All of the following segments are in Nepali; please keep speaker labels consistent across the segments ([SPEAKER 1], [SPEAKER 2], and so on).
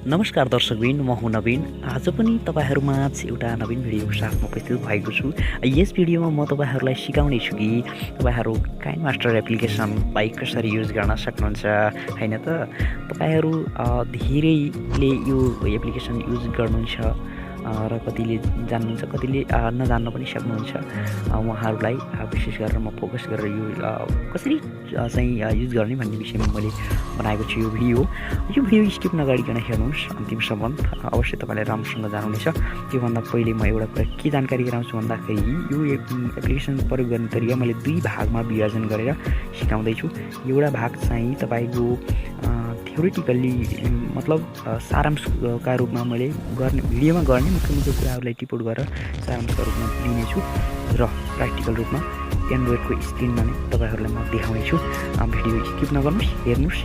[SPEAKER 1] नमस्कार दर्शकबिन, म हुँ नवीन। आज पनि तपाईँहरूमाझ एउटा नवीन भिडियोको साथमा उपस्थित भएको छु। यस भिडियोमा म तपाईँहरूलाई सिकाउने छु कि तपाईँहरू काइनमास्टर एप्लिकेसनलाई कसरी युज गर्न सक्नुहुन्छ, होइन त? तपाईँहरू धेरैले यो एप्लिकेसन युज गर्नुहुन्छ र कतिले जान्नुहुन्छ, कतिले नजान्न पनि सक्नुहुन्छ। उहाँहरूलाई विशेष गरेर म फोकस गरेर यो कसरी चाहिँ युज गर्ने भन्ने विषयमा मैले बनाएको छु यो भिडियो स्किप नगरिकन हेर्नुहोस् अन्तिमसम्म। अवश्य तपाईँलाई राम्रोसँग जानुहुनेछ। त्योभन्दा पहिले म एउटा कुरा के जानकारी गराउँछु भन्दाखेरि यो एप्लिकेसन प्रयोग गर्ने तरिका मैले 2 भागमा विभाजन गरेर सिकाउँदैछु। एउटा भाग चाहिँ तपाईँको थ्योरिटिकल्ली मतलब सारांशका रूपमा मैले भिडियोमा गर्ने मुख्य कुराहरूलाई टिपोट गरेर सारांशका रूपमा दिनेछु र प्र्याक्टिकल रूपमा एन्ड्रोइडको स्क्रिनमा नै तपाईँहरूलाई म देखाउनेछु। भिडियो स्किप नगर्नुहोस्, हेर्नुहोस्।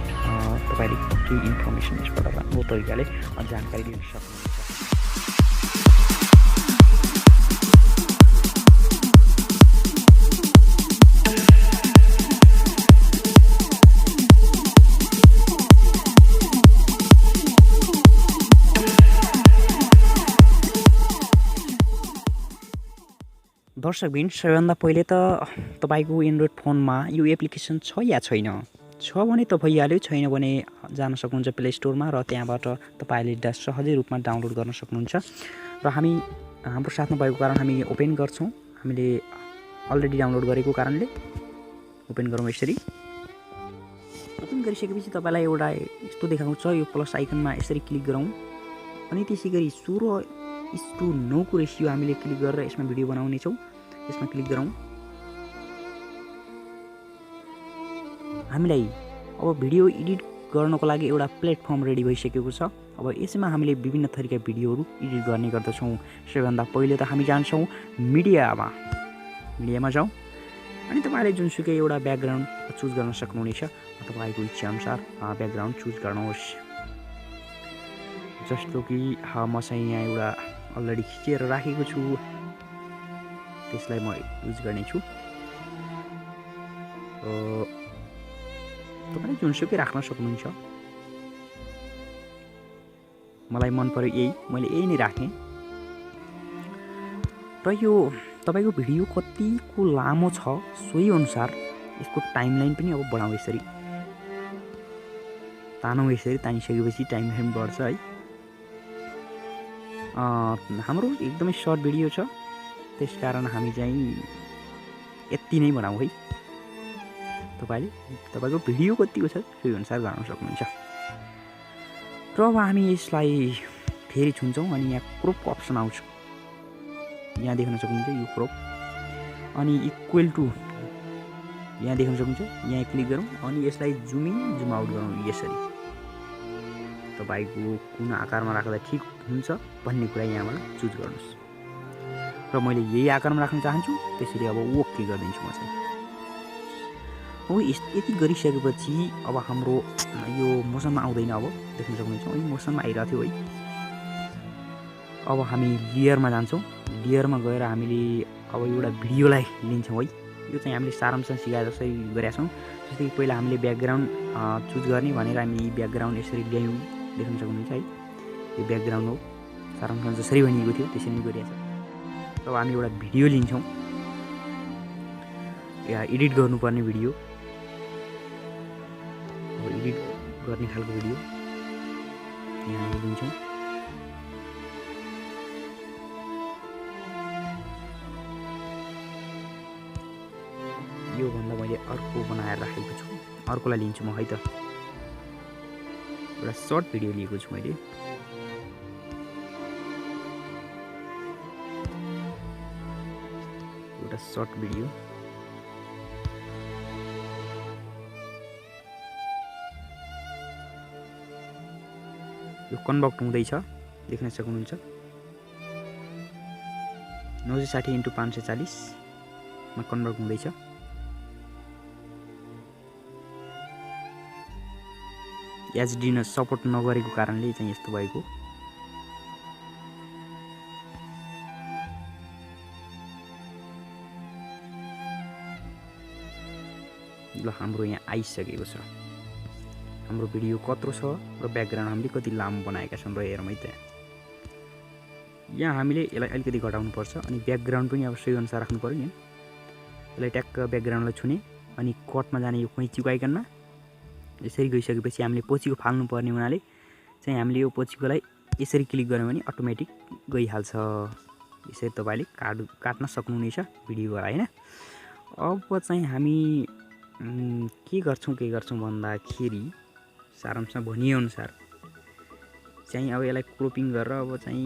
[SPEAKER 1] तपाईँले केही इन्फर्मेसन यसबाट राम्रो तरिकाले जानकारी लिन सक्नुहुन्छ। दर्शकबिन, सबैभन्दा पहिले त तपाईँको एन्ड्रोइड फोनमा यो एप्लिकेसन छ या छैन? छ भने त भइहाल्यो, छैन भने जान सक्नुहुन्छ प्ले स्टोरमा र त्यहाँबाट तपाईँले सहजै रूपमा डाउनलोड गर्न सक्नुहुन्छ। र हाम्रो साथमा भएको कारण हामी ओपन गर्छौँ। हामीले अलरेडी डाउनलोड गरेको कारणले ओपन गरौँ। यसरी ओपन गरिसकेपछि तपाईँलाई एउटा यस्तो देखाउँछ, यो प्लस आइकनमा यसरी क्लिक गरौँ। अनि त्यसै गरी 16:9 को रेसियो हामीले क्लिक गरेर यसमा भिडियो बनाउनेछौँ। यसमा क्लिक गरौँ। हामीलाई अब भिडियो एडिट गर्नको लागि एउटा प्लेटफर्म रेडी भइसकेको छ। अब यसमा हामीले विभिन्न थरीका भिडियोहरू एडिट गर्ने गर्दछौँ। सबैभन्दा पहिले त हामी जान्छौँ मिडियामा जाउँ। अनि तपाईँले जुनसुकै एउटा ब्याकग्राउन्ड चुज गर्न सक्नुहुनेछ। तपाईँको इच्छाअनुसार ब्याकग्राउन्ड चुज गर्नुहोस्। जस्तो कि म चाहिँ यहाँ एउटा अलरेडी खिचेर राखेको छु, त्यसलाई म युज गर्नेछु। तपाईँले जुनसुकै राख्न सक्नुहुन्छ। मलाई मन पर्यो यही, मैले यही नै राखेँ। र यो तपाईँको भिडियो कतिको लामो छ सोही अनुसार यसको टाइमलाइन पनि अब बढाउँ। यसरी तानौँ। यसरी तानिसकेपछि टाइमलाइन बढ्छ है। हाम्रो एकदमै सर्ट भिडियो छ, त्यसकारण हामी चाहिँ यति नै बनाऊ है। तपाईँको भिडियो कतिको छ सोही अनुसार गर्न सक्नुहुन्छ। र अब हामी यसलाई फेरि छुन्छौँ अनि यहाँ क्रोपको अप्सन आउँछ। यहाँ देख्न सक्नुहुन्छ यो क्रोप। अनि इक्वल टु यहाँ देख्न सक्नुहुन्छ। यहाँ क्लिक गरौँ अनि यसलाई जुम इन जुम आउट गरौँ। यसरी तपाईँको कुन आकारमा राख्दा ठिक हुन्छ भन्ने कुरा यहाँबाट चुज गर्नुहोस्। र मैले यही आकारमा राख्न चाहन्छु, त्यसरी अब ओके गरिदिन्छु म चाहिँ। हो, यति गरिसकेपछि अब हाम्रो यो मोसनमा आउँदैन। अब देख्न सक्नुहुन्छ है, मोसनमा आइरहेको थियो है। अब हामी लेयरमा जान्छौँ। लेयरमा गएर हामीले अब एउटा भिडियोलाई लिन्छौँ है। यो चाहिँ हामीले सारांश सिकाए जसरी गरेका छौँ। जस्तै कि पहिला हामीले ब्याकग्राउन्ड चुज गर्ने भनेर हामी ब्याकग्राउन्ड यसरी ल्यायौँ। देख्न सक्नुहुन्छ है, यो ब्याकग्राउन्ड हो। सारांश जसरी भनिएको थियो त्यसरी नै गरिरहेको छ। अब हामी एउटा भिडियो लिन्छौँ, या एडिट गर्नुपर्ने भिडियो। अब एडिट गर्ने खालको भिडियो यहाँ लिन्छौँ। योभन्दा मैले अर्को बनाएर राखेको छु, अर्कोलाई लिन्छु म है त। एउटा सर्ट भिडियो लिएको छु मैले। एउटा सर्ट भिडियो यो कन्भर्ट हुँदैछ, देख्न सक्नुहुन्छ। 960x540 मा कन्भर्ट हुँदैछ। एचडी सपोर्ट नगरेको कारणले चाहिँ यस्तो भएको। ल हाम्रो यहाँ आइसकेको छ। हाम्रो भिडियो कत्रो छ र ब्याकग्राउन्ड हामीले कति लामो बनाएका छौँ र हेरौँ है त। यहाँ हामीले यसलाई अलिकति घटाउनुपर्छ अनि ब्याकग्राउन्ड पनि अब सही अनुसार राख्नु पर्यो नि। यसलाई ट्याक्क ब्याकग्राउन्डलाई छुने अनि कटमा जाने यो कैँचीको आइकनमा यसरी गइसकेपछि हामीले पछिको फाल्नुपर्ने हुनाले चाहिँ हामीले यो पछिकोलाई यसरी क्लिक गर्यो भने अटोमेटिक गइहाल्छ। यसरी तपाईँले काट्न सक्नुहुनेछ भिडियोलाई हैन। अब चाहिँ हामी के गर्छौँ भन्दाखेरि सारांशमा भनिएअनुसार चाहिँ अब यसलाई क्रोपिङ गरेर अब चाहिँ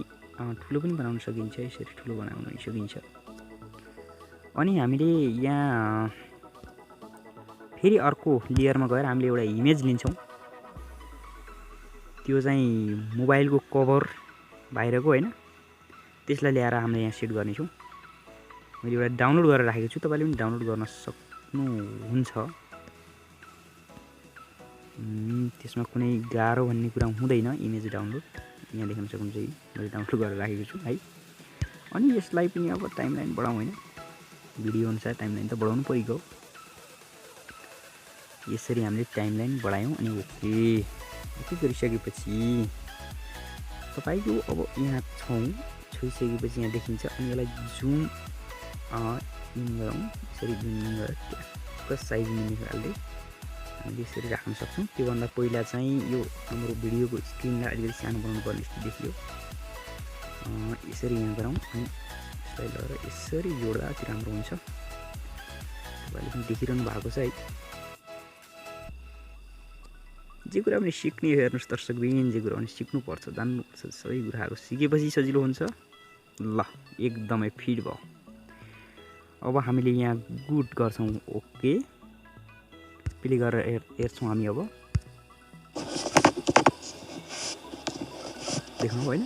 [SPEAKER 1] ठुलो पनि बनाउन सकिन्छ। यसरी ठुलो बनाउन सकिन्छ। अनि हामीले यहाँ फेरि अर्को लेयरमा गएर हामीले एउटा इमेज लिन्छौँ। त्यो चाहिँ मोबाइलको कभर बाहिरको हैन, त्यसलाई ल्याएर हामीले यहाँ सेट गर्नेछौँ। मैले एउटा डाउनलोड गरेर राखेको छु, तपाईँले पनि डाउनलोड गर्न सक्नुहुन्छ। त्यसमा कुनै गाह्रो भन्ने कुरा हुँदैन। इमेज डाउनलोड यहाँ देख्न सक्नुहुन्छ, मैले डाउनलोड गरेर राखेको छु है। अनि यसलाई पनि अब टाइमलाइन बढाउँ हैन, भिडियो अनुसार टाइमलाइन त बढाउनु परिगयो। यसरी हामीले टाइमलाइन बढायौँ अनि ओके गरिसकेपछि तपाईँको अब यहाँ छोइसकेपछि यहाँ देखिन्छ। अनि यसलाई जुम इन गरौँ। यसरी जुम इन गरेर ट्याक्क साइज निकाल्दै हामीले यसरी राख्न सक्छौँ। त्योभन्दा पहिला चाहिँ यो हाम्रो भिडियोको स्क्रिनलाई अलिकति सानो बनाउनु पर्ने देखियो। यसरी यहाँ गरौँ अनि यसलाई लगेर यसरी जोड्दा अति राम्रो हुन्छ। तपाईँले पनि देखिरहनु भएको छ है। जे कुरा पनि सिक्ने हेर्नुहोस् दर्शकबिन, जे कुरा पनि सिक्नुपर्छ, जान्नुपर्छ। सबै कुराहरू सिकेपछि सजिलो हुन्छ। ल एकदमै फिट भयो। अब हामीले यहाँ गुड गर्छौँ ओके प्ले गरेर हेर्छौँ हामी। अब देख्नु होइन,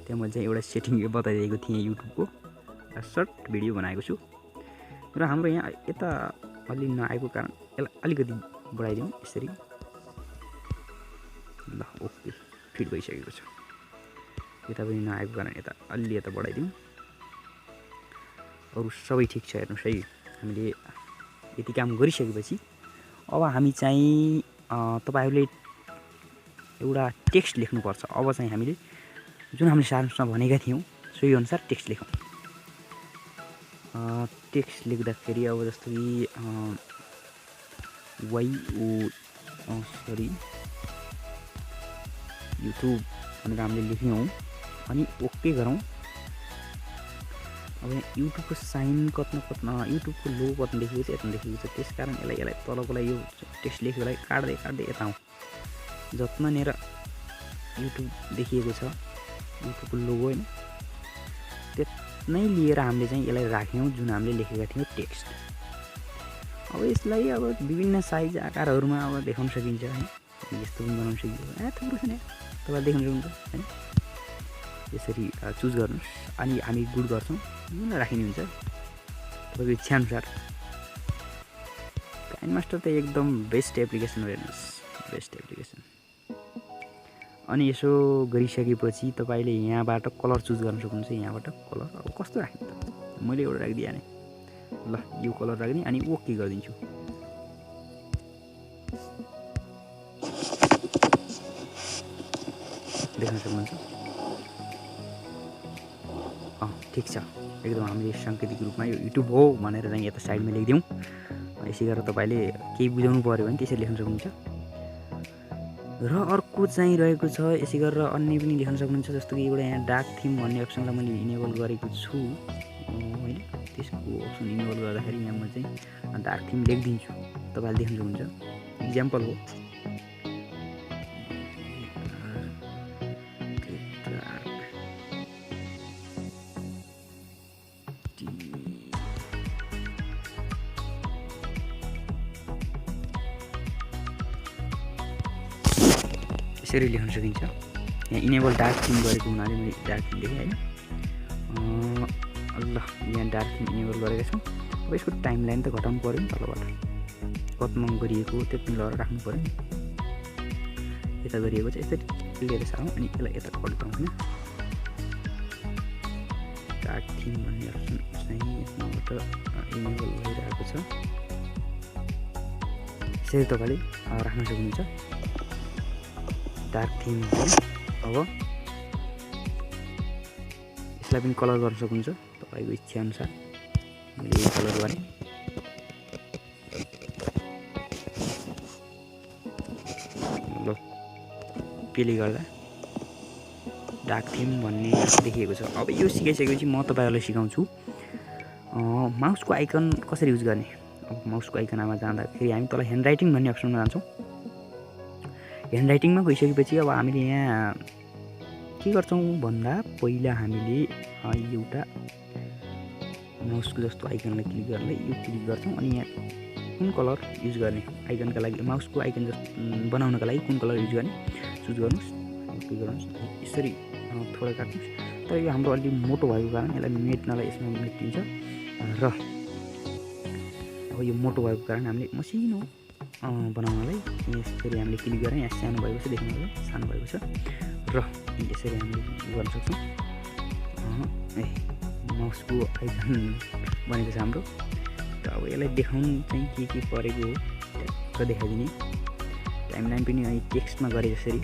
[SPEAKER 1] त्यहाँ मैले चाहिँ एउटा सेटिङ बताइदिएको थिएँ युट्युबको, सर्ट भिडियो बनाएको छु र हाम्रो यहाँ यता अलि नआएको कारण यसलाई अलिकति बढाइदिउँ यसरी। ल ओके फिट भइसकेको छ। यता पनि नआएको कारण यता अलि यता बढाइदिउँ। अरू सबै ठिक छ हेर्नुहोस् है। हामीले यति काम गरिसकेपछि अब हामी चाहिँ तपाईँहरूले एउटा टेक्स्ट लेख्नुपर्छ। अब चाहिँ हामीले जुन हामीले सारांशमा भनेका थियौँ सोही अनुसार टेक्स्ट लेखौँ। टेक्स्ट लेख्दाखेरि अब जस्तो कि युट्युब भनेर हामीले लेख्यौँ अनि ओके गरौँ। अब यहाँ युट्युबको साइन कत्न युट्युबको लोगो कत्न लेखेको छ, यता लेखेको छ। त्यस कारण यसलाई तलकोलाई यो टेक्स्ट लेखेकोलाई काट्दै यता आउँ। जत्ननेर युट्युब देखिएको छ युट्युबको लोगो होइन, त्यतनै लिएर हामीले चाहिँ यसलाई राख्यौँ जुन हामीले लेखेका थियौँ टेक्स्ट। अब यसलाई अब विभिन्न साइज आकारहरूमा अब देखाउन सकिन्छ हैन। यस्तो पनि बनाउन सकिन्छ। थुप्रो छ नि, तपाईँले देख्न सक्नुहुन्छ हैन। यसरी चुज गर्नुहोस् अनि हामी गुड गर्छौँ। जुन राखिने हुन्छ तपाईँको इच्छाअनुसार। काइनमास्टर त एकदम बेस्ट एप्लिकेसन हो हेर्नुहोस्, बेस्ट एप्लिकेसन। अनि यसो गरिसकेपछि तपाईँले यहाँबाट कलर चुज गर्न सक्नुहुन्छ। यहाँबाट कलर अब कस्तो राख्ने त, मैले एउटा राखिदिएँ नि। ल यो कलर राख्ने अनि ओके गरिदिन्छु। देख्न सक्नुहुन्छ ठिक छ एकदम। हामीले साङ्केतिक रूपमा यो युट्युब हो भनेर चाहिँ यता साइडमा लेखिदिउँ। यसै गरेर तपाईँले केही बुझाउनु पऱ्यो भने त्यसरी लेख्न सक्नुहुन्छ। र अर्को चाहिँ रहेको छ, यसै गरेर अन्य पनि लेख्न सक्नुहुन्छ। जस्तो कि एउटा यहाँ डार्क थिम भन्ने अप्सनलाई मैले इनेबल गरेको छु होइन। त्यसको अप्सन इनेबल गर्दाखेरि यहाँ म चाहिँ डार्क थिम लेखिदिन्छु। तपाईँले देख्न सक्नुहुन्छ, इक्जाम्पल हो। यसरी लेख्न सकिन्छ। यहाँ इनेबल डार्क थिम गरेको हुनाले मैले डार्क थिम लेखेँ होइन। ल यहाँ डार्क थिम इनेबल गरेका छौँ। अब यसको टाइमलाइन त घटाउनु पऱ्यो नि, तलबाट कत्न गरिएको त्यति लगाएर राख्नु पऱ्यो नि। यता गरिएको चाहिँ यसरी लिएर सारौँ अनि यसलाई यता कटाउँ होइन। डार्क थिम भन्ने अप्सन चाहिँ यसमाबाट इनेबल भइरहेको छ। यसरी तपाईँले राख्न सक्नुहुन्छ डार्क थिम। अब यसलाई पनि कलर गर्न सक्नुहुन्छ तपाईँको इच्छा अनुसार। मैले यही कलर गरेँ। ल त्यसले गर्दा डार्क थिम भन्ने देखिएको छ। अब यो सिकाइसकेपछि म तपाईँहरूलाई सिकाउँछु माउसको आइकन कसरी युज गर्ने। अब माउसको आइकनमा जाँदाखेरि हामी तल ह्यान्ड राइटिङ भन्ने अप्सनमा जान्छौँ। ह्यान्ड राइटिङमा गइसकेपछि अब हामीले यहाँ के गर्छौँ भन्दा पहिला हामीले एउटा माउसको जस्तो आइकनलाई क्लिक गर्दै यो क्लिक गर्छौँ अनि यहाँ कुन कलर युज गर्ने आइकनका लागि माउसको आइकन बनाउनका लागि कुन कलर युज गर्ने चुज गर्नुहोस्। क्लिक गर्नुहोस्। यसरी थोडा काट्नुहोस्। तर यो हाम्रो अलि मोटो भएको कारण यसलाई मेट्नलाई यसमा मेटिन्छ र अब यो मोटो भएको कारण हामीले मसिनो बनाउनलाई यसरी हामीले क्लिक गरेर यहाँ सानो भएको छ, देख्नुहुन्छ सानो भएको छ र यसरी हामीले गर्न सक्छौँ। माउसको आइकन बनेको छ हाम्रो। र अब यसलाई देखाउनु चाहिँ के परेको हो ट्याक्क देखाइदिने। टाइमलाइन पनि अहिले टेक्स्टमा गरे जसरी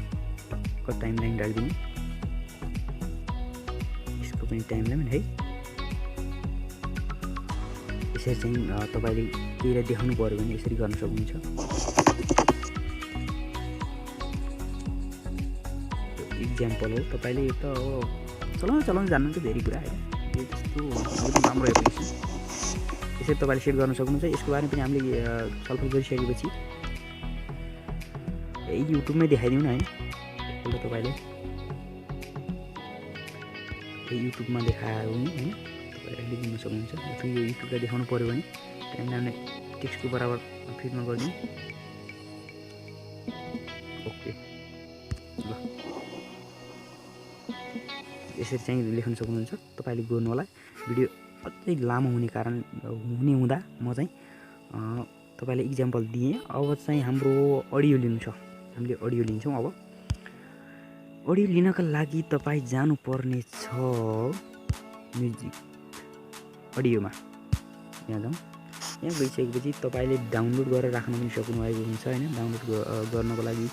[SPEAKER 1] टाइमलाइन राखिदिने। यसको पनि टाइमलाइन है। यसरी चाहिँ तपाईँले केहीलाई देखाउनु पऱ्यो भने यसरी गर्न सक्नुहुन्छ। इक्जाम्पल हो। तपाईँले त चलाउन जान्नुहुन्छ धेरै कुरा होइन। यो त्यस्तो राम्रो एप्लिकेसन यसरी तपाईँले सेट गर्न सक्नुहुन्छ। यसको बारेमा पनि हामीले छलफल गरिसकेपछि युट्युबमै देखाइदिउँ न होइन। एकपल्ट तपाईँले युट्युबमा देखायो भने होइन तपाईँले दिन सक्नुहुन्छ। यो युट्युबलाई देखाउनु पऱ्यो भने टाइमलाइनलाई टेक्स्टको बराबर फिटमा गरिदिउँ। ओके ल यसरी चाहिँ लेख्न सक्नुहुन्छ। तपाईँले गर्नु होला। भिडियो अझै लामो हुने हुँदा म चाहिँ तपाईँले इक्जाम्पल दिएँ। अब चाहिँ हाम्रो अडियो लिनु छ। हामीले अडियो लिन्छौँ। अब अडियो लिनका लागि तपाईँ जानुपर्ने छ म्युजिक अडियोमा। यहाँ जाउँ। यहाँ गइसकेपछि तपाईँले डाउनलोड गरेर राख्न पनि सक्नुभएको हुन्छ होइन। डाउनलोड गर्नको लागि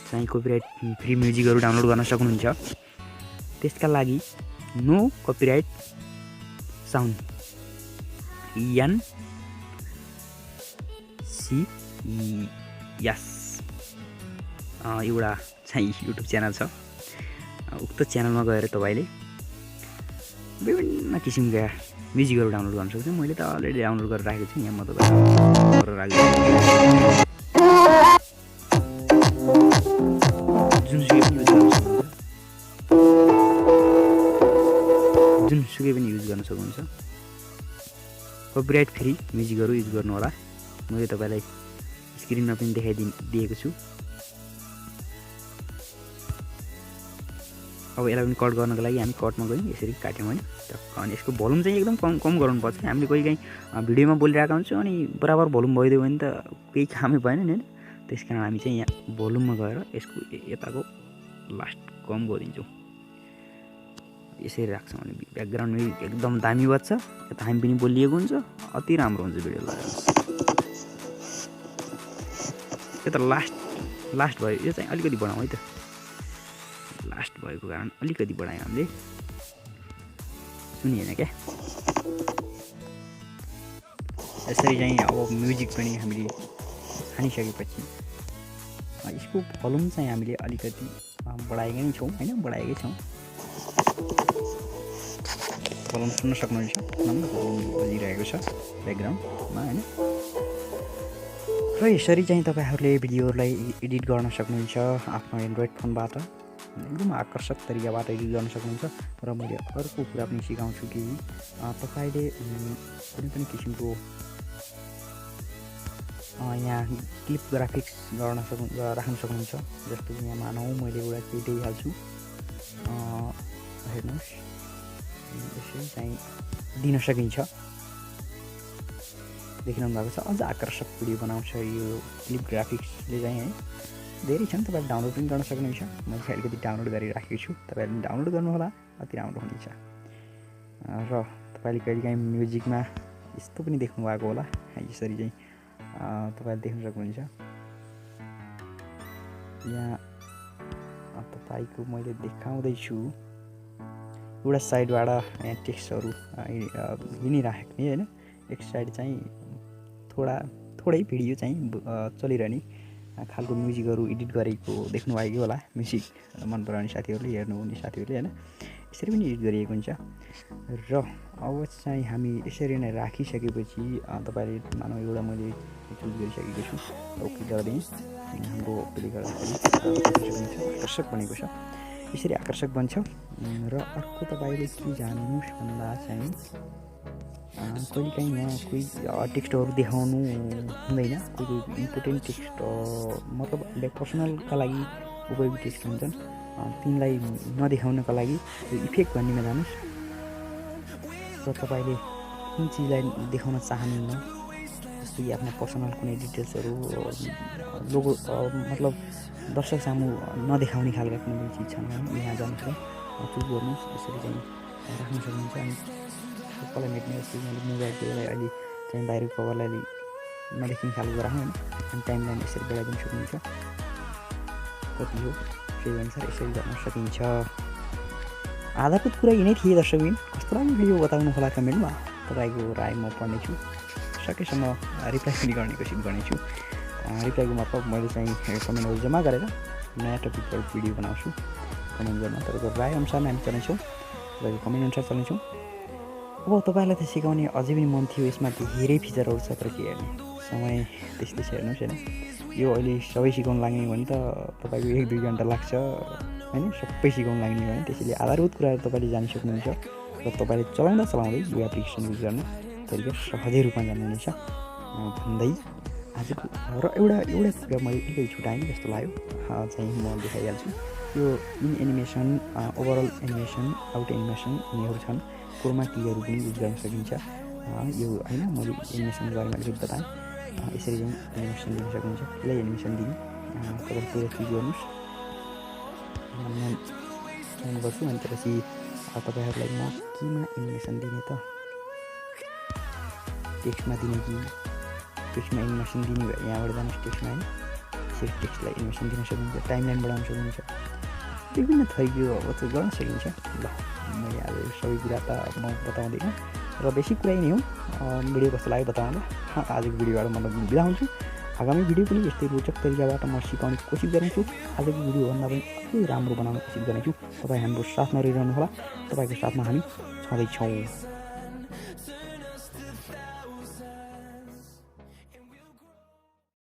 [SPEAKER 1] चाहिँ कपिराइट फ्री म्युजिकहरू डाउनलोड गर्न सक्नुहुन्छ। त्यसका लागि नो कपिराइट साउन्ड NCS एउटा चाहिँ युट्युब च्यानल छ। उक्त च्यानलमा गएर तपाईँले विभिन्न किसिमका म्युजिकहरू डाउनलोड गर्न सक्छु। मैले त अलरेडी डाउनलोड गरेर राखेको छु। यहाँ म तपाईँलाई गरेर राखेको जुनसुकै पनि युज गर्न सक्नुहुन्छ। कपिराइट फ्री म्युजिकहरू युज गर्नु होला। मैले तपाईँलाई स्क्रिनमा पनि दिएको छु। अब यसलाई पनि कट गर्नको लागि हामी कटमा गयौँ। यसरी काट्यौँ होइन। अनि यसको भोल्युम चाहिँ एकदम कम गर्नुपर्छ। हामीले कहिलेकाहीँ भिडियोमा बोलिरहेको हुन्छौँ अनि बराबर भोल्युम भइदियो भने त केही कामै भएन नि होइन। त्यस कारण हामी चाहिँ यहाँ भोल्युममा गएर यसको यताको लास्ट कम गरिदिन्छौँ। यसरी राख्छौँ अनि ब्याकग्राउन्ड म्युजिक एकदम दामी बज्छ। यता हामी पनि बोलिएको हुन्छ। अति राम्रो हुन्छ भिडियो लगाएर। यो त लास्ट भयो। यो चाहिँ अलिकति बढाउँ है त। लास्ट भएको कारण अलिकति बढायौँ हामीले। सुनिएन क्या। यसरी चाहिँ अब म्युजिक पनि हामीले हानिसकेपछि यसको भोल्युम चाहिँ हामीले अलिकति बढाएकै छौँ होइन। बढाएकै छौँ। भोल्युम सुन्न सक्नुहुन्छ। राम्रो भोल्युम बजिरहेको छ ब्याकग्राउन्डमा होइन। र यसरी चाहिँ तपाईँहरूले भिडियोहरूलाई एडिट गर्न सक्नुहुन्छ आफ्नो एन्ड्रोइड फोनबाट। एकदम आकर्षक तरिकाबाट एडिट गर्न सक्नुहुन्छ। र मैले अर्को कुरा पनि सिकाउँछु कि तपाईँले कुनै पनि किसिमको यहाँ क्लिप ग्राफिक्स राख्न सक्नुहुन्छ। जस्तो कि यहाँ मानौँ मैले एउटा केही दिइहाल्छु। हेर्नुहोस् यसरी चाहिँ दिन सकिन्छ। देखिरहनु भएको छ। अझ आकर्षक भिडियो बनाउँछ यो क्लिप ग्राफिक्सले चाहिँ है। धेरै छन्। तपाईँले डाउनलोड पनि गर्न सक्नुहुन्छ। मैले चाहिँ अलिकति डाउनलोड गरिराखेको छु। तपाईँहरूले डाउनलोड गर्नुहोला। अति राम्रो हुनेछ। र तपाईँले कहिलेकाहीँ म्युजिकमा यस्तो पनि देख्नुभएको होला। यसरी चाहिँ तपाईँले देख्न सक्नुहुन्छ। यहाँ तपाईँको मैले देखाउँदैछु एउटा साइडबाट यहाँ टेक्स्टहरू हिँडिराख्ने होइन, एक साइड चाहिँ थोरै भिडियो चाहिँ चलिरहने खालको म्युजिकहरू एडिट गरेको देख्नुभएको होला। म्युजिक मन पराउने साथीहरूले, हेर्नुहुने साथीहरूले होइन, यसरी पनि एडिट गरिएको हुन्छ। र अब चाहिँ हामी यसरी नै राखिसकेपछि तपाईँले मानव एउटा मैले चुज गरिसकेको छु, ओके गरिदिएँ। हाम्रो प्ले गर्दाखेरि आकर्षक बनेको छ, यसरी आकर्षक बन्छ। र अर्को तपाईँले के जान्नुहोस् भन्दा चाहिँ कहिलेकाहीँ यहाँ कोही टेक्स्टहरू देखाउनु हुँदैन, कोही इम्पोर्टेन्ट टेक्स्ट मतलब पर्सनलका लागि उपयोगी टेक्स्ट हुन्छन्, तिनलाई नदेखाउनका लागि यो इफेक्ट भन्नेमा जानुहोस्। र तपाईँले कुन चिजलाई देखाउन चाहनुहुन्न, जस्तै आफ्नो पर्सनल कुनै डिटेल्सहरू लोगो मतलब दर्शक सामु नदेखाउने खालका कुनै चिज छन् भने यहाँ जानुहोस्, चुज गर्नुहोस्, यसरी चाहिँ राख्न सक्नुहुन्छ। अनि सबैलाई मेट्ने जस्तै मैले मोबाइलको अहिले चाहिँ बाहिरको कभरलाई नदेखिने खालको राख्नु होइन, अनि टाइमलाइन यसरी बढाइदिनु सक्नुहुन्छ। कति हो त्यही अनुसार यसरी गर्न सकिन्छ। आधारभूत कुरा यिनै थिए दर्शकबिन। कस्तो राम्रो भिडियो बताउनु होला कमेन्टमा, तपाईँको राय म पढ्नेछु, सकेसम्म रिप्लाई पनि गर्ने कोसिस गर्नेछु। रिप्लाईको मतलब मैले चाहिँ कमेन्टहरू जम्मा गरेर नयाँ टपिकहरू भिडियो बनाउँछु। कमेन्ट गर्न तपाईँको राय अनुसार हामी चल्नेछौँ, तपाईँको कमेन्ट अनुसार चल्नेछौँ। अब तपाईँलाई त सिकाउने अझै पनि मन थियो, यसमा धेरै फिचरहरू छ, तर के हेर्ने समय त्यस्तै छ। हेर्नुहोस् होइन, यो अहिले सबै सिकाउनु लाग्ने भने त तपाईँको 1-2 घन्टा लाग्छ होइन, सबै सिकाउनु लाग्ने भने। त्यसैले आधारभूत कुराहरू तपाईँले जानिसक्नुहुन्छ र तपाईँले चलाउँदै यो एप्लिकेसन युज गर्न तरिका सहजै रूपमा जान्नुहुनेछ भन्दै आजको र एउटा कुरा मैले अलिकति छुट्याएँ जस्तो लाग्यो, चाहिँ म देखाइहाल्छु। यो in animation, overall animation, out animation यिनीहरू छन्। क्रोमा कीहरू पनि युज गर्न सकिन्छ यो होइन। मैले एनिमेसनको बारेमा अलिकति बताएँ, यसरी चाहिँ एनिमेसन दिन सक्नुहुन्छ। यसलाई एनिमेसन दिने तपाईँले पुरा चुज गर्नुहोस्, म गर्छु। अनि त्यसपछि तपाईँहरूलाई म केमा एनिमेसन दिने त, टेक्स्टमा दिने कि टेक्स्टमा एनिमेसन दिने भए यहाँबाट जानुहोस् टेक्स्टमा होइन, यसरी टेक्स्टलाई एनिमेसन दिन सक्नुहुन्छ, टाइमलाइन बढाउन सक्नुहुन्छ, विभिन्न थरीको गर्न सकिन्छ। ल मैले आज सबै कुरा त म बताउँदिनँ र बेसिक कुरा नै हो। भिडियो कस्तो लाग्यो बताउनु। आजको भिडियोबाट म बिदा हुन्छु। आगामी भिडियो पनि यस्तै रोचक तरिकाबाट म सिकाउने कोसिस गर्नेछु। आजको भिडियोभन्दा पनि अझै राम्रो बनाउने कोसिस गर्नेछु। तपाईँ हाम्रो साथमा रहिरहनु होला, तपाईँको साथमा हामी छँदैछौँ।